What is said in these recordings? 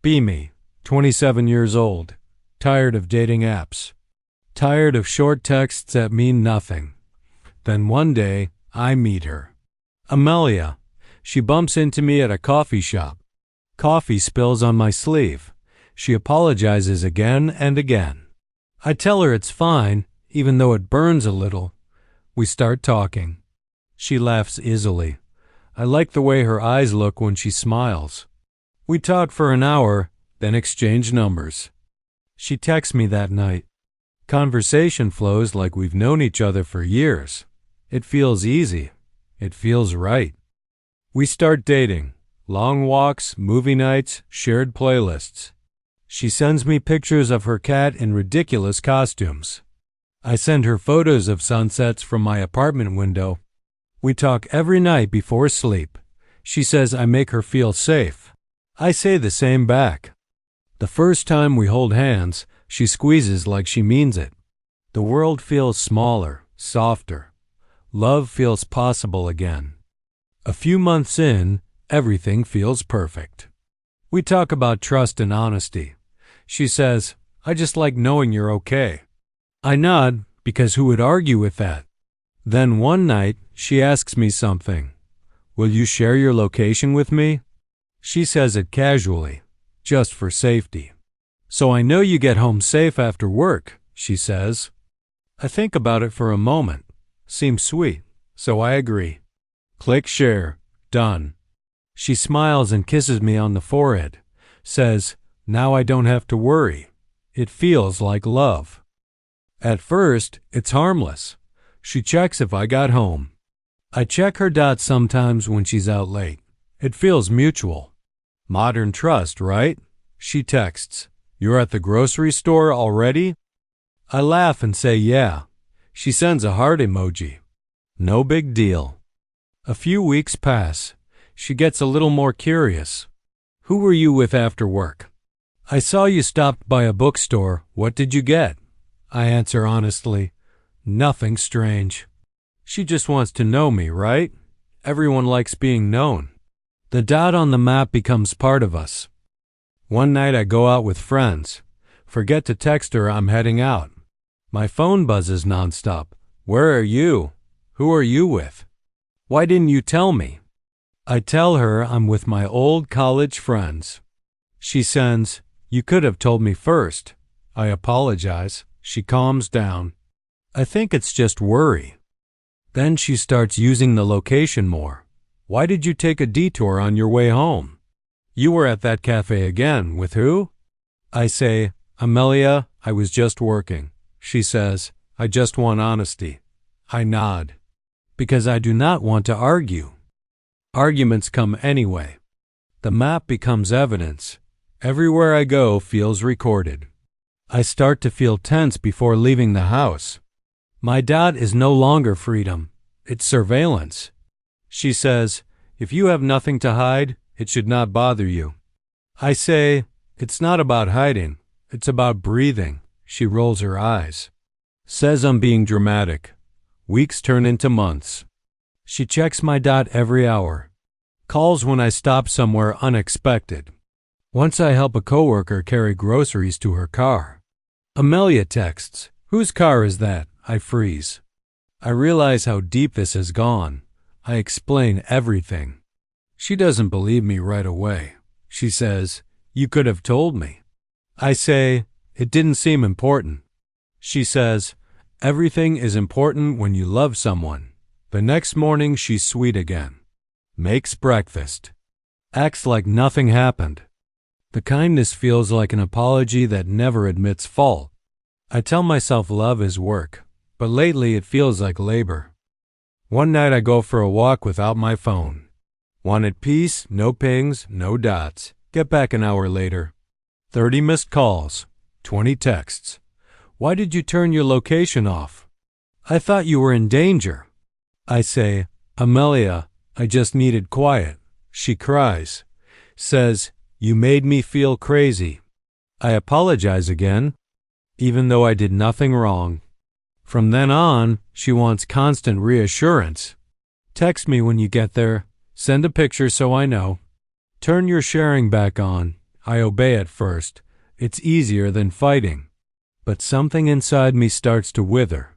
Me, 27 years old, tired of dating apps, tired of short texts that mean nothing. Then one day, I meet her. Amelia. She bumps into me at a coffee shop. Coffee spills on my sleeve. She apologizes again and again. I tell her it's fine, even though it burns a little. We start talking. She laughs easily. I like the way her eyes look when she smiles. We talk for an hour, then exchange numbers. She texts me that night. Conversation flows like we've known each other for years. It feels easy. It feels right. We start dating. Long walks, movie nights, shared playlists. She sends me pictures of her cat in ridiculous costumes. I send her photos of sunsets from my apartment window. We talk every night before sleep. She says I make her feel safe. I say the same back. The first time we hold hands, she squeezes like she means it. The world feels smaller, softer. Love feels possible again. A few months in, everything feels perfect. We talk about trust and honesty. She says, I just like knowing you're okay. I nod, because who would argue with that? Then one night, she asks me something. Will you share your location with me? She says it casually, just for safety. So I know you get home safe after work, she says. I think about it for a moment. Seems sweet, so I agree. Click share. Done. She smiles and kisses me on the forehead. Says, now I don't have to worry. It feels like love. At first, it's harmless. She checks if I got home. I check her dot sometimes when she's out late. It feels mutual. Modern trust, right? She texts, you're at the grocery store already? I laugh and say yeah. She sends a heart emoji. No big deal. A few weeks pass. She gets a little more curious. Who were you with after work? I saw you stopped by a bookstore. What did you get? I answer honestly, nothing strange. She just wants to know me, right? Everyone likes being known. The dot on the map becomes part of us. One night I go out with friends. Forget to text her I'm heading out. My phone buzzes nonstop. Where are you? Who are you with? Why didn't you tell me? I tell her I'm with my old college friends. She sends, you could have told me first. I apologize. She calms down. I think it's just worry. Then she starts using the location more. Why did you take a detour on your way home? You were at that cafe again. With who? I say, Amelia, I was just working. She says, I just want honesty. I nod. Because I do not want to argue. Arguments come anyway. The map becomes evidence. Everywhere I go feels recorded. I start to feel tense before leaving the house. My dot is no longer freedom. It's surveillance. She says, if you have nothing to hide, it should not bother you. I say, it's not about hiding. It's about breathing. She rolls her eyes. Says I'm being dramatic. Weeks turn into months. She checks my dot every hour. Calls when I stop somewhere unexpected. Once I help a coworker carry groceries to her car. Amelia texts, whose car is that? I freeze. I realize how deep this has gone. I explain everything. She doesn't believe me right away. She says, you could have told me. I say, it didn't seem important. She says, everything is important when you love someone. The next morning she's sweet again. Makes breakfast. Acts like nothing happened. The kindness feels like an apology that never admits fault. I tell myself love is work, but lately it feels like labor. One night I go for a walk without my phone. Wanted peace, no pings, no dots. Get back an hour later. 30 missed calls, 20 texts. Why did you turn your location off? I thought you were in danger. I say, Amelia, I just needed quiet. She cries. Says, you made me feel crazy. I apologize again, even though I did nothing wrong. From then on, she wants constant reassurance. Text me when you get there. Send a picture so I know. Turn your sharing back on. I obey at first. It's easier than fighting. But something inside me starts to wither.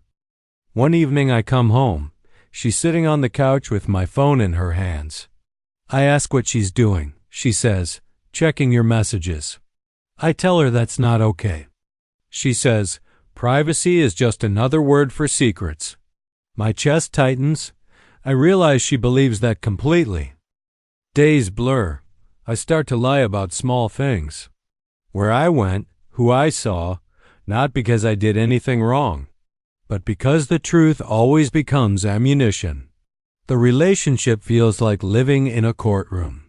One evening I come home. She's sitting on the couch with my phone in her hands. I ask what she's doing. She says, checking your messages. I tell her that's not okay. She says, privacy is just another word for secrets. My chest tightens. I realize she believes that completely. Days blur. I start to lie about small things. Where I went, who I saw, not because I did anything wrong, but because the truth always becomes ammunition. The relationship feels like living in a courtroom,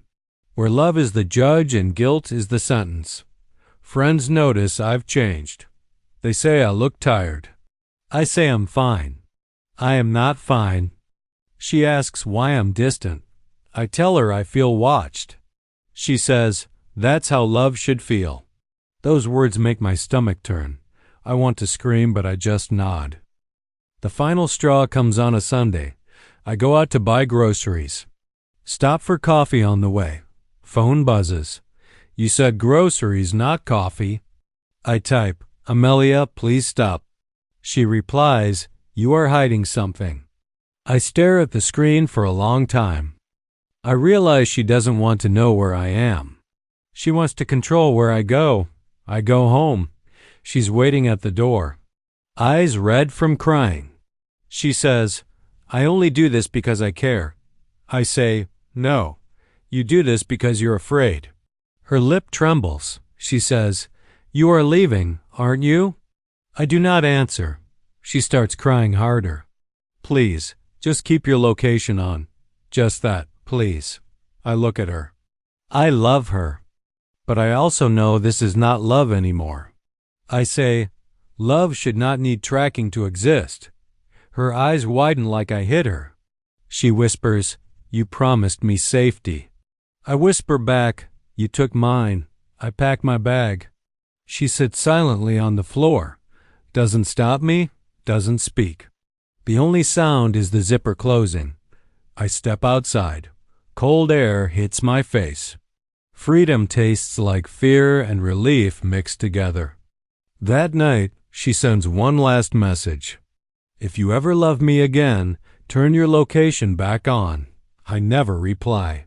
where love is the judge and guilt is the sentence. Friends notice I've changed. They say I look tired. I say I'm fine. I am not fine. She asks why I'm distant. I tell her I feel watched. She says, that's how love should feel. Those words make my stomach turn. I want to scream, but I just nod. The final straw comes on a Sunday. I go out to buy groceries. Stop for coffee on the way. Phone buzzes. You said groceries, not coffee. I type, Amelia, please stop. She replies, you are hiding something. I stare at the screen for a long time. I realize she doesn't want to know where I am. She wants to control where I go. I go home. She's waiting at the door. Eyes red from crying. She says, I only do this because I care. I say, no, you do this because you're afraid. Her lip trembles. She says, you are leaving, aren't you? I do not answer. She starts crying harder. Please, just keep your location on. Just that, please. I look at her. I love her. But I also know this is not love anymore. I say, love should not need tracking to exist. Her eyes widen like I hit her. She whispers, you promised me safety. I whisper back, you took mine. I pack my bag. She sits silently on the floor. Doesn't stop me, doesn't speak. The only sound is the zipper closing. I step outside. Cold air hits my face. Freedom tastes like fear and relief mixed together. That night, she sends one last message. If you ever love me again, turn your location back on. I never reply.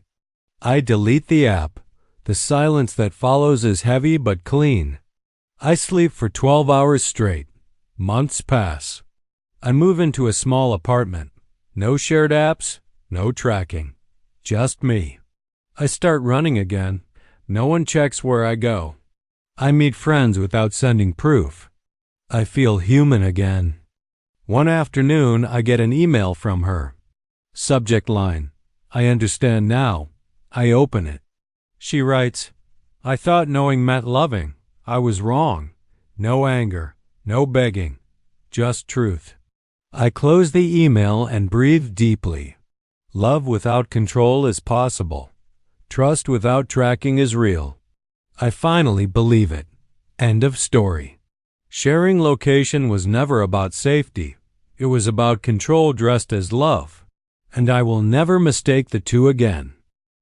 I delete the app. The silence that follows is heavy but clean. I sleep for 12 hours straight. Months pass. I move into a small apartment. No shared apps, no tracking. Just me. I start running again. No one checks where I go. I meet friends without sending proof. I feel human again. One afternoon, I get an email from her. Subject line, I understand now. I open it. She writes, I thought knowing meant loving. I was wrong. No anger, no begging, just truth. I close the email and breathe deeply. Love without control is possible. Trust without tracking is real. I finally believe it. End of story. Sharing location was never about safety. It was about control dressed as love. And I will never mistake the two again.